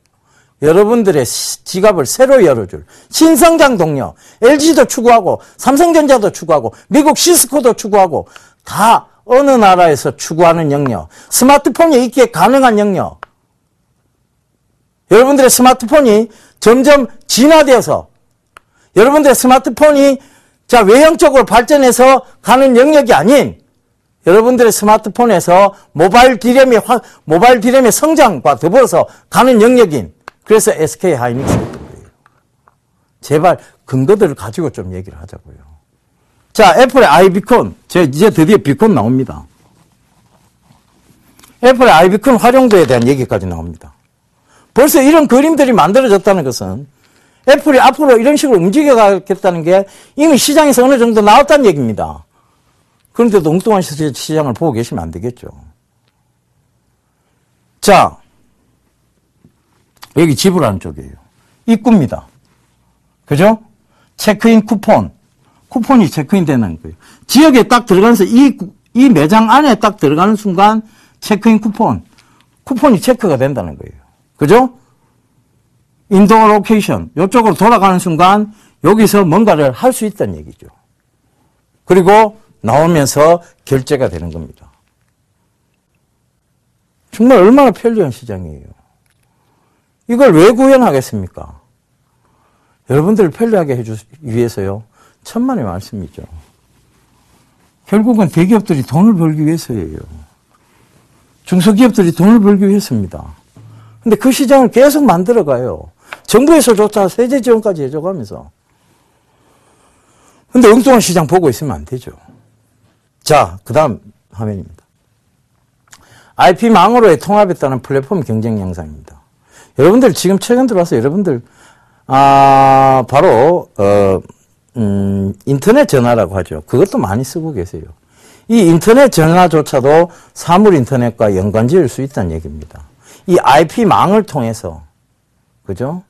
여러분들의 지갑을 새로 열어줄 신성장 동력, LG도 추구하고 삼성전자도 추구하고 미국 시스코도 추구하고 다 어느 나라에서 추구하는 영역, 스마트폰이 있기에 가능한 영역. 여러분들의 스마트폰이 점점 진화되어서 여러분들의 스마트폰이 자 외형적으로 발전해서 가는 영역이 아닌 여러분들의 스마트폰에서 모바일 디램의 성장과 더불어서 가는 영역인 그래서 SK 하이닉스였던 거예요. 제발 근거들을 가지고 좀 얘기를 하자고요. 자, 애플의 아이비콘. 이제 드디어 비콘 나옵니다. 애플의 아이비콘 활용도에 대한 얘기까지 나옵니다. 벌써 이런 그림들이 만들어졌다는 것은 애플이 앞으로 이런 식으로 움직여가겠다는 게 이미 시장에서 어느 정도 나왔다는 얘기입니다. 그런데도 엉뚱한 시장을 보고 계시면 안 되겠죠. 자, 여기 지불하는 쪽이에요. 입구입니다. 그죠? 체크인 쿠폰. 쿠폰이 체크인 되는 거예요. 지역에 딱 들어가면서 이 매장 안에 딱 들어가는 순간 체크인 쿠폰이 체크가 된다는 거예요. 그죠? 인도어 로케이션. 이쪽으로 돌아가는 순간 여기서 뭔가를 할 수 있다는 얘기죠. 그리고 나오면서 결제가 되는 겁니다. 정말 얼마나 편리한 시장이에요. 이걸 왜 구현하겠습니까? 여러분들을 편리하게 해주기 위해서요. 천만의 말씀이죠. 결국은 대기업들이 돈을 벌기 위해서예요. 중소기업들이 돈을 벌기 위해서입니다. 근데 그 시장을 계속 만들어가요. 정부에서조차 세제 지원까지 해줘가면서. 근데 엉뚱한 시장 보고 있으면 안 되죠. 자, 그 다음 화면입니다. IP망으로의 통합에 따른 플랫폼 경쟁 양상입니다. 여러분들 지금 최근 들어와서 여러분들 바로 인터넷 전화라고 하죠. 그것도 많이 쓰고 계세요. 이 인터넷 전화조차도 사물 인터넷과 연관지을 수 있다는 얘기입니다. 이 IP망을 통해서 그죠?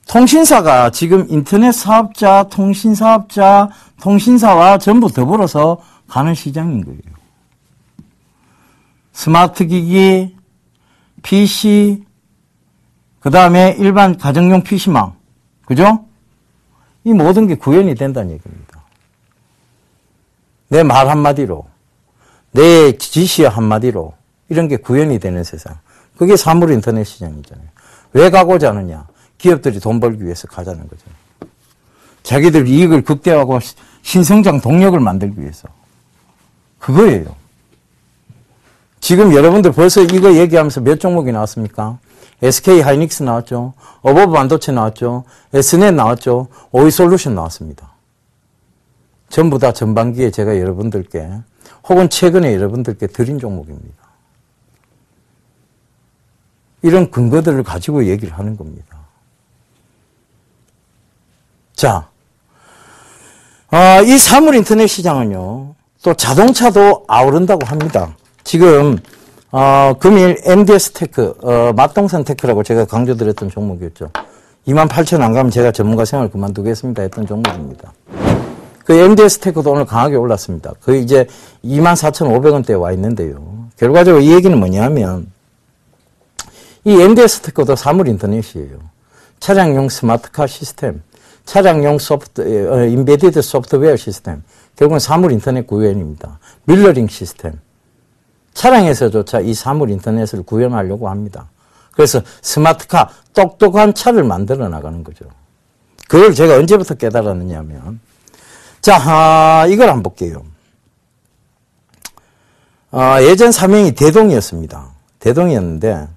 통신사가 지금 인터넷 사업자, 통신사업자, 통신사와 전부 더불어서 가는 시장인 거예요. 스마트 기기, PC, 그 다음에 일반 가정용 PC망, 그죠? 이 모든 게 구현이 된다는 얘기입니다. 내 말 한마디로, 내 지시 한마디로 이런 게 구현이 되는 세상. 그게 사물 인터넷 시장이잖아요. 왜 가고자 하느냐? 기업들이 돈 벌기 위해서 가자는 거잖아요. 자기들 이익을 극대화하고 신성장 동력을 만들기 위해서. 그거예요. 지금 여러분들 벌써 이거 얘기하면서 몇 종목이 나왔습니까? SK 하이닉스 나왔죠. 어버브 반도체 나왔죠. S넷 나왔죠. 오이솔루션 나왔습니다. 전부 다 전반기에 제가 여러분들께 혹은 최근에 여러분들께 드린 종목입니다. 이런 근거들을 가지고 얘기를 하는 겁니다. 자, 이 사물 인터넷 시장은요, 또 자동차도 아우른다고 합니다. 지금, 금일 MDS 테크, 맛동산 테크라고 제가 강조드렸던 종목이었죠. 28,000 안 가면 제가 전문가 생활 그만두겠습니다 했던 종목입니다. 그 MDS 테크도 오늘 강하게 올랐습니다. 거의 이제 24,500원대에 와 있는데요. 결과적으로 이 얘기는 뭐냐면, 이 MDS 테크도 사물 인터넷이에요. 차량용 스마트카 시스템, 차량용 인베디드 소프트웨어 시스템, 결국은 사물 인터넷 구현입니다. 밀러링 시스템. 차량에서조차 이 사물 인터넷을 구현하려고 합니다. 그래서 스마트카, 똑똑한 차를 만들어 나가는 거죠. 그걸 제가 언제부터 깨달았느냐 하면, 자, 이걸 한번 볼게요. 예전 사명이 대동이었습니다. 대동이었는데,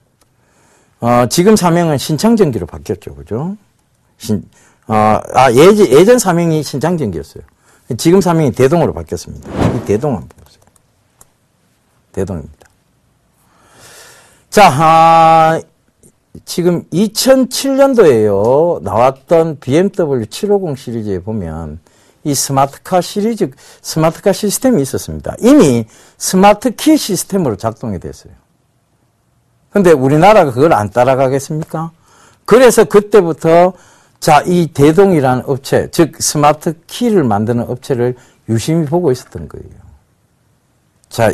지금 사명은 신창전기로 바뀌었죠. 그죠? 예전 사명이 신창전기였어요. 지금 사명이 대동으로 바뀌었습니다. 이 대동 한번 보세요. 대동입니다. 자, 지금 2007년도에요. 나왔던 BMW 750 시리즈에 보면 이 스마트카 시스템이 있었습니다. 이미 스마트키 시스템으로 작동이 됐어요. 근데 우리나라가 그걸 안 따라가겠습니까? 그래서 그때부터 자, 이 대동이라는 업체, 즉 스마트 키를 만드는 업체를 유심히 보고 있었던 거예요. 자,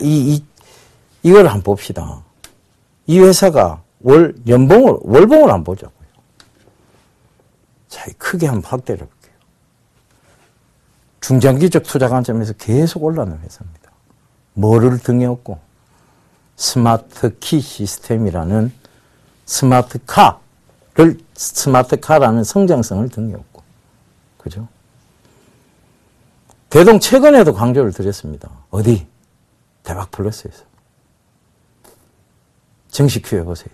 이걸 한번 봅시다. 이 회사가 월봉을 한번 보자고요. 자, 크게 한번 확대를 해볼게요. 중장기적 투자 관점에서 계속 올라가는 회사입니다. 뭐를 등에 업고? 스마트 키 시스템이라는 스마트카라는 성장성을 등에 업고. 그죠? 대동 최근에도 강조를 드렸습니다. 어디? 대박 플러스에서. 정식 QF에서.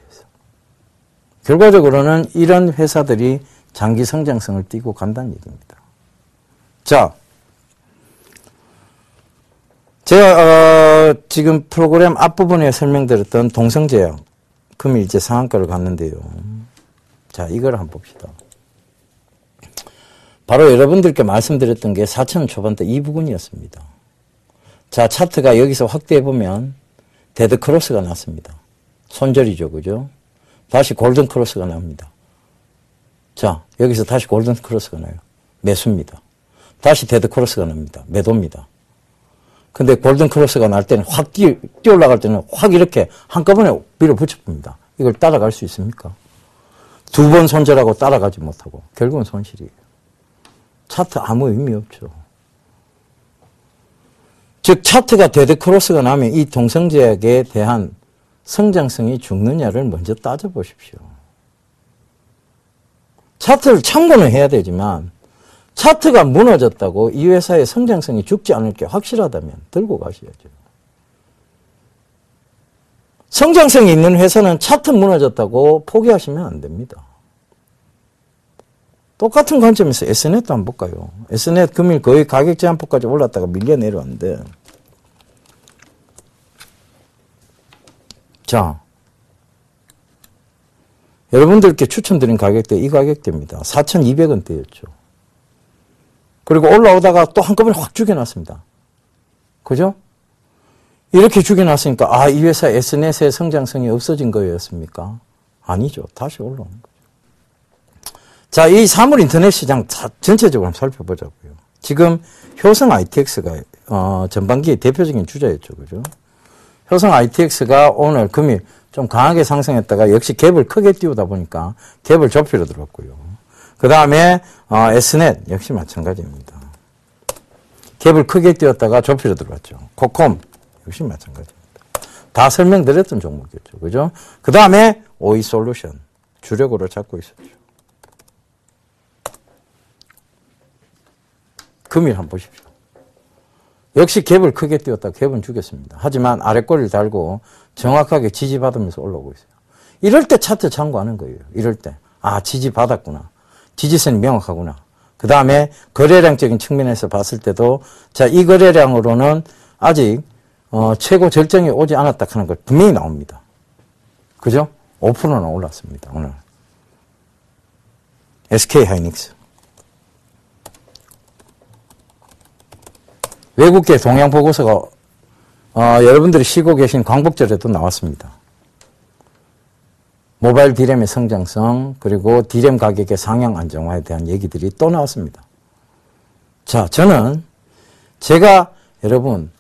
결과적으로는 이런 회사들이 장기 성장성을 띠고 간다는 얘기입니다. 자, 제가 지금 프로그램 앞부분에 설명드렸던 동성제약 금일 이제 상한가를 갔는데요. 자, 이걸 한번 봅시다. 바로 여러분들께 말씀드렸던 게 4,000원 초반대 이 부분이었습니다. 자, 차트가 여기서 확대해보면 데드 크로스가 났습니다. 손절이죠, 그죠? 다시 골든 크로스가 납니다. 자, 여기서 다시 골든 크로스가 나요. 매수입니다. 다시 데드 크로스가 납니다. 매도입니다. 근데 골든 크로스가 날 때는 확 뛰어 올라갈 때는 확 이렇게 한꺼번에 밀어붙여봅니다. 이걸 따라갈 수 있습니까? 두 번 손절하고 따라가지 못하고 결국은 손실이에요. 차트 아무 의미 없죠. 즉 차트가 데드 크로스가 나면 이 동성제약에 대한 성장성이 죽느냐를 먼저 따져보십시오. 차트를 참고는 해야 되지만 차트가 무너졌다고 이 회사의 성장성이 죽지 않을 게 확실하다면 들고 가셔야죠. 성장성이 있는 회사는 차트 무너졌다고 포기하시면 안 됩니다. 똑같은 관점에서 S넷도 한번 볼까요? S넷 금일 거의 가격 제한폭까지 올랐다가 밀려 내려왔는데, 자, 여러분들께 추천드린 가격대 이 가격대입니다. 4,200원대였죠. 그리고 올라오다가 또 한꺼번에 확 죽여놨습니다. 그죠? 이렇게 죽여놨으니까 이 회사 S넷의 성장성이 없어진 거였습니까? 아니죠. 다시 올라오는 거죠. 자, 이 사물 인터넷 시장 전체적으로 한번 살펴보자고요. 지금 효성 ITX가 전반기의 대표적인 주자였죠. 그죠? 효성 ITX가 오늘 금일 좀 강하게 상승했다가 역시 갭을 크게 띄우다 보니까 갭을 좁히러 들어왔고요. 그 다음에 S넷 역시 마찬가지입니다. 갭을 크게 띄웠다가 좁히러 들어왔죠. 코콤 역시 마찬가지입니다. 다 설명드렸던 종목이었죠. 그죠? 그 다음에 오이솔루션 주력으로 잡고 있었죠. 금일 한번 보십시오. 역시 갭을 크게 띄웠다 갭은 죽였습니다. 하지만 아랫꼬리를 달고 정확하게 지지받으면서 올라오고 있어요. 이럴 때 차트 참고하는 거예요. 이럴 때. 지지받았구나. 지지선이 명확하구나. 그 다음에 거래량적인 측면에서 봤을 때도 자, 이 거래량으로는 아직 최고 절정이 오지 않았다 하는 걸 분명히 나옵니다. 그죠? 5%는 올랐습니다, 오늘. SK 하이닉스. 외국계 동향 보고서가 여러분들이 쉬고 계신 광복절에도 나왔습니다. 모바일 D램의 성장성, 그리고 D램 가격의 상향 안정화에 대한 얘기들이 또 나왔습니다. 자, 저는 제가 여러분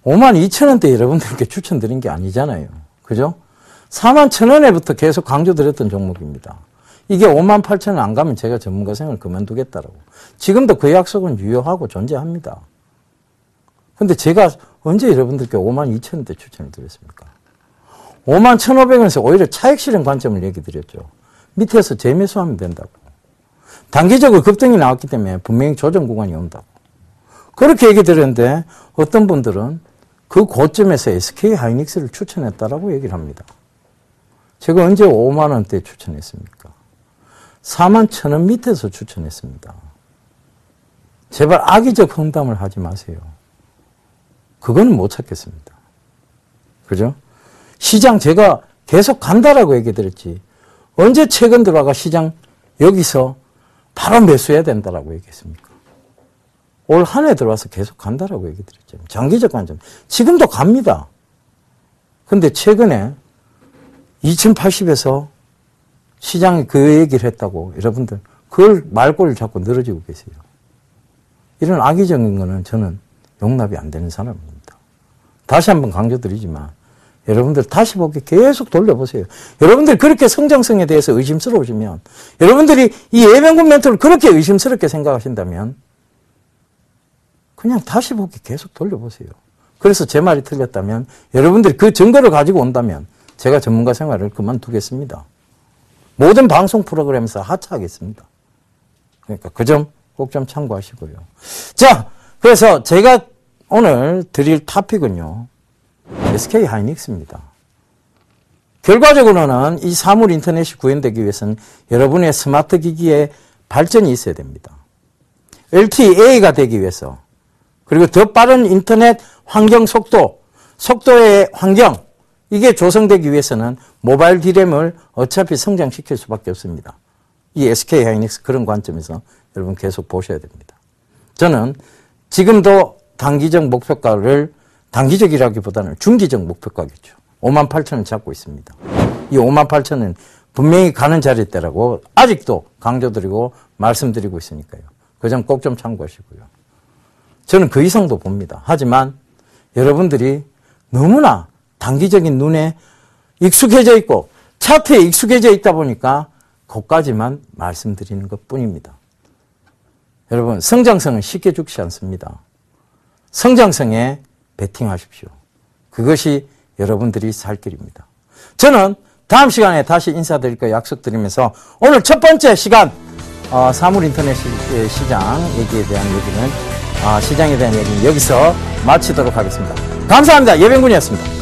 52,000원대 여러분들께 추천드린 게 아니잖아요. 그죠? 41,000원에부터 계속 강조드렸던 종목입니다. 이게 58,000원 안 가면 제가 전문가 생활 그만두겠다라고. 지금도 그 약속은 유효하고 존재합니다. 근데 제가 언제 여러분들께 52,000원대 추천을 드렸습니까? 51,500원에서 오히려 차익 실현 관점을 얘기 드렸죠. 밑에서 재매수하면 된다고. 단기적으로 급등이 나왔기 때문에 분명히 조정 구간이 온다고. 그렇게 얘기 드렸는데 어떤 분들은 그 고점에서 SK 하이닉스를 추천했다라고 얘기를 합니다. 제가 언제 5만 원대 추천했습니까? 41,000원 밑에서 추천했습니다. 제발 악의적 흥담을 하지 마세요. 그거는 못 찾겠습니다. 그죠? 시장 제가 계속 간다라고 얘기 드렸지. 언제 최근 들어가 시장 여기서 바로 매수해야 된다라고 얘기했습니까? 올 한 해 들어와서 계속 간다라고 얘기 드렸죠. 장기적 관점. 지금도 갑니다. 근데 최근에 2080에서 시장이 그 얘기를 했다고 여러분들 그걸 말꼬리를 잡고 늘어지고 계세요. 이런 악의적인 거는 저는 용납이 안 되는 사람입니다. 다시 한번 강조드리지만 여러분들 다시 보기 계속 돌려보세요. 여러분들 그렇게 성장성에 대해서 의심스러우시면 여러분들이 이 예명군 멘토를 그렇게 의심스럽게 생각하신다면 그냥 다시 보기 계속 돌려보세요. 그래서 제 말이 틀렸다면 여러분들이 그 증거를 가지고 온다면 제가 전문가 생활을 그만두겠습니다. 모든 방송 프로그램에서 하차하겠습니다. 그러니까 그 점 꼭 좀 참고하시고요. 자, 그래서 제가 오늘 드릴 토픽은요. SK 하이닉스입니다. 결과적으로는 이 사물 인터넷이 구현되기 위해서는 여러분의 스마트 기기에 발전이 있어야 됩니다. LTE가 되기 위해서 그리고 더 빠른 인터넷 환경 속도의 환경 이게 조성되기 위해서는 모바일 D램을 어차피 성장시킬 수밖에 없습니다. 이 SK 하이닉스 그런 관점에서 여러분 계속 보셔야 됩니다. 저는 지금도 단기적 목표가를 단기적이라기보다는 중기적 목표가겠죠. 58,000원 잡고 있습니다. 이 58,000원 분명히 가는 자리대라고 아직도 강조드리고 말씀드리고 있으니까요. 그 점 꼭 좀 참고하시고요. 저는 그 이상도 봅니다. 하지만 여러분들이 너무나 단기적인 눈에 익숙해져 있고 차트에 익숙해져 있다 보니까 그것까지만 말씀드리는 것뿐입니다. 여러분 성장성은 쉽게 죽지 않습니다. 성장성에 베팅하십시오. 그것이 여러분들이 살 길입니다. 저는 다음 시간에 다시 인사드릴 거 약속드리면서 오늘 첫 번째 시간 사물인터넷 시장 얘기에 대한 얘기는 시장에 대한 얘기는 여기서 마치도록 하겠습니다. 감사합니다. 예병군이었습니다.